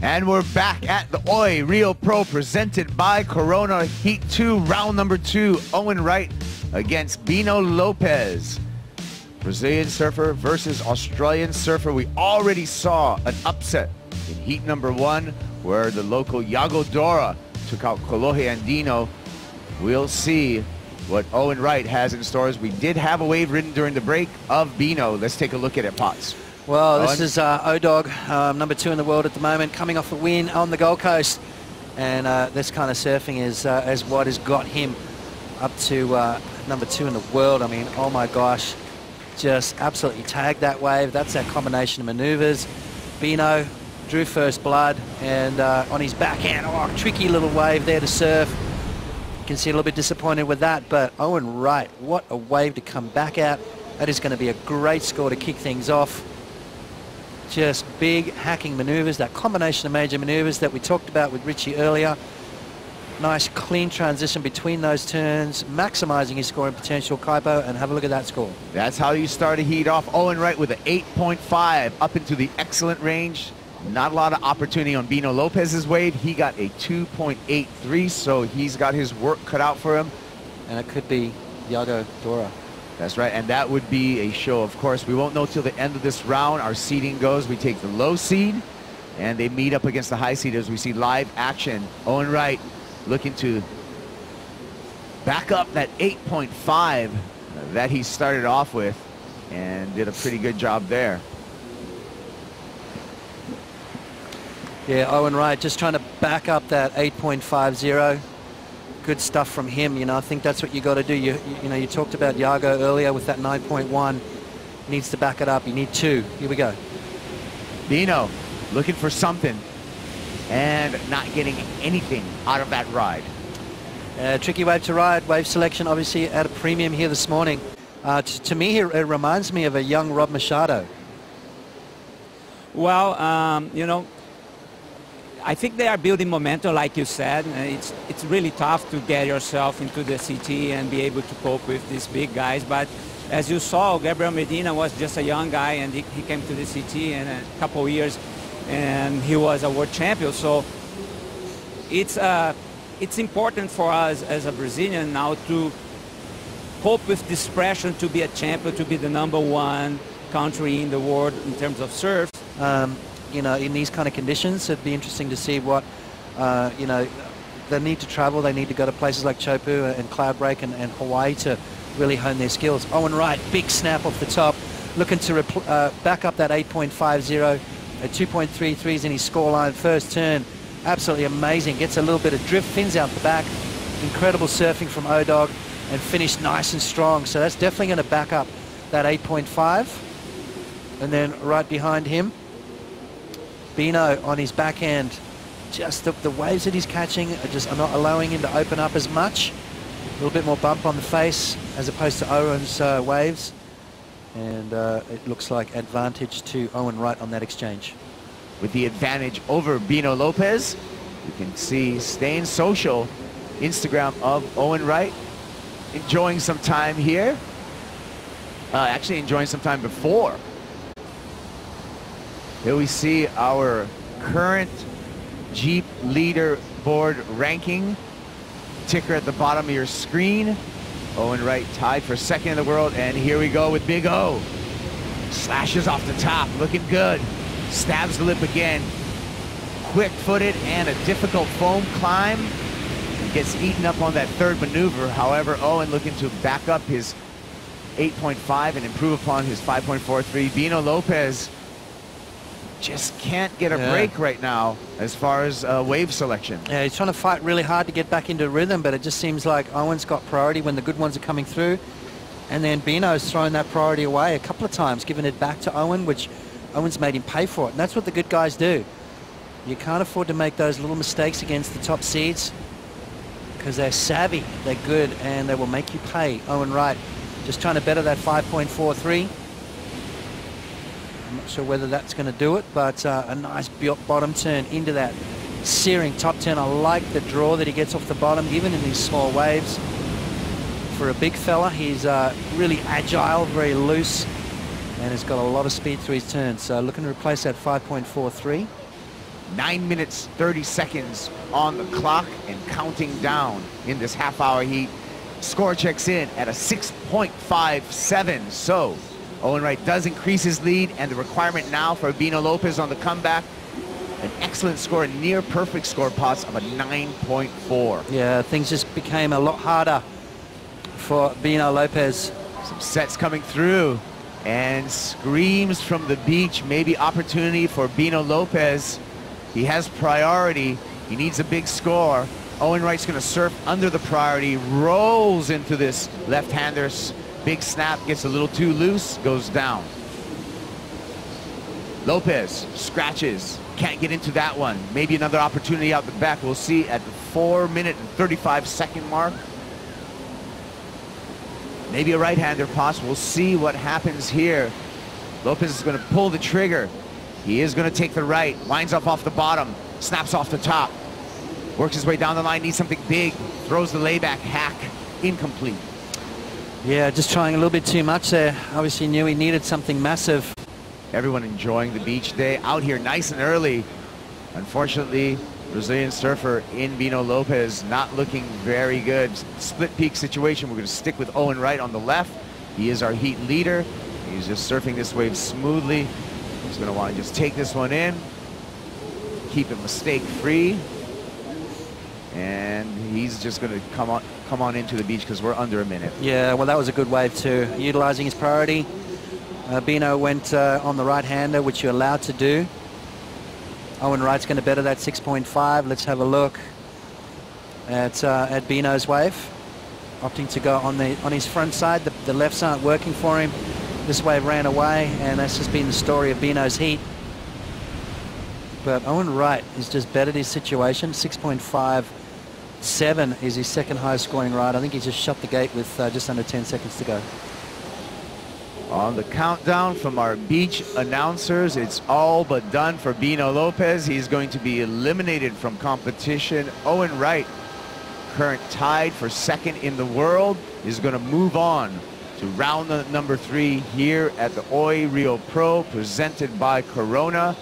And we're back at the Oi Rio Pro presented by Corona Heat 2, round number 2. Owen Wright against Bino Lopes. Brazilian surfer versus Australian surfer. We already saw an upset in heat number 1 where the local Iago Dora took out Kolohe Andino. We'll see what Owen Wright has in stores. We did have a wave ridden during the break of Bino. Let's take a look at it, Potts. Well, Owen? This is O-Dog, number 2 in the world at the moment, coming off a win on the Gold Coast. And this kind of surfing is what has got him up to number 2 in the world. I mean, oh my gosh, just absolutely tagged that wave. That's that combination of maneuvers. Bino drew first blood, and on his backhand, oh, tricky little wave there to surf. You can see a little bit disappointed with that, but Owen Wright, what a wave to come back at. That is going to be a great score to kick things off. Just big hacking maneuvers, that combination of major maneuvers that we talked about with Richie earlier. Nice clean transition between those turns, maximizing his scoring potential. Kaipo, and have a look at that score. That's how you start a heat off. Owen Wright with an 8.5 up into the excellent range. Not a lot of opportunity on Bino Lopes's wave. He got a 2.83, so he's got his work cut out for him. And it could be Iago Dora. That's right, and that would be a show. Of course, we won't know till the end of this round. Our seeding goes. We take the low seed, and they meet up against the high seed as we see live action. Owen Wright looking to back up that 8.5 that he started off with, and did a pretty good job there. Yeah, Owen Wright just trying to back up that 8.50. Good stuff from him. You know, I think that's what you got to do. You know, you talked about Iago earlier with that 9.1. Needs to back it up. You need 2. Here we go. Bino looking for something and not getting anything out of that ride. Tricky wave to ride. Wave selection obviously at a premium here this morning. To me, it reminds me of a young Rob Machado. Well, you know, I think they are building momentum, like you said. It's really tough to get yourself into the CT and be able to cope with these big guys. But as you saw, Gabriel Medina was just a young guy, and he came to the CT in a couple of years, and he was a world champion. So it's important for us as a Brazilian now to cope with this pressure to be a champion, to be the #1 country in the world in terms of surf. You know, in these kind of conditions, it'd be interesting to see what, you know, they need to travel. They need to go to places like Chopu and Cloudbreak and Hawaii to really hone their skills. Owen Wright, big snap off the top, looking to back up that 8.50. A 2.33 is in his scoreline. First turn, absolutely amazing. Gets a little bit of drift, fins out the back. Incredible surfing from O-Dog, and finished nice and strong. So that's definitely going to back up that 8.5. And then right behind him, Bino on his backhand. Just the waves that he's catching are not allowing him to open up as much. A little bit more bump on the face as opposed to Owen's waves. And it looks like advantage to Owen Wright on that exchange. With the advantage over Bino Lopes, you can see staying social Instagram of Owen Wright. Enjoying some time here. Actually enjoying some time before. Here we see our current Jeep leaderboard ranking. Ticker at the bottom of your screen. Owen Wright tied for 2nd in the world, and here we go with Big O. Slashes off the top, looking good. Stabs the lip again. Quick-footed and a difficult foam climb. He gets eaten up on that 3rd maneuver. However, Owen looking to back up his 8.5 and improve upon his 5.43. Bino Lopes just can't get a break right now as far as wave selection. Yeah, he's trying to fight really hard to get back into rhythm, but it just seems like Owen's got priority when the good ones are coming through. And then Bino's thrown that priority away a couple of times, giving it back to Owen, which Owen's made him pay for it. And that's what the good guys do. You can't afford to make those little mistakes against the top seeds because they're savvy, they're good, and they will make you pay. Owen Wright just trying to better that 5.43. I'm not sure whether that's going to do it, but a nice bottom turn into that searing top turn. I like the draw that he gets off the bottom, even in these small waves. For a big fella, he's really agile, very loose, and has got a lot of speed through his turns. So looking to replace that 5.43. 9 minutes, 30 seconds on the clock and counting down in this half-hour heat. Score checks in at a 6.57. So Owen Wright does increase his lead, and the requirement now for Bino Lopes on the comeback, an excellent score, a near perfect score, Potts, of a 9.4. Yeah, things just became a lot harder for Bino Lopes. Some sets coming through, and screams from the beach, maybe opportunity for Bino Lopes. He has priority, he needs a big score. Owen Wright's gonna surf under the priority, rolls into this left-hander, big snap, gets a little too loose, goes down. Lopes scratches, can't get into that one. Maybe another opportunity out the back. We'll see at the 4-minute and 35-second mark. Maybe a right-hander, Potts. We'll see what happens here. Lopes is going to pull the trigger. He is going to take the right, winds up off the bottom, snaps off the top, works his way down the line, needs something big, throws the layback hack, incomplete. Yeah, just trying a little bit too much there. Obviously knew he needed something massive. Everyone enjoying the beach day out here nice and early. Unfortunately, Brazilian surfer in Bino Lopes not looking very good. Split peak situation. We're going to stick with Owen Wright on the left. He is our heat leader. He's just surfing this wave smoothly. He's going to want to just take this one in, keep it mistake free, and he's just going to come on into the beach because we're under a minute. Yeah, well, that was a good wave too. Utilizing his priority. Bino went on the right-hander, which you're allowed to do. Owen Wright's going to better that 6.5. Let's have a look at Bino's wave. Opting to go on his front side. The lefts aren't working for him. This wave ran away, and that's just been the story of Bino's heat. But Owen Wright has just bettered his situation. 6.57 is his second highest scoring ride. I think he just shut the gate with just under 10 seconds to go. On the countdown from our beach announcers, it's all but done for Bino Lopes. He's going to be eliminated from competition. Owen Wright, current tied for second in the world, is going to move on to round number 3 here at the Oi Rio Pro, presented by Corona.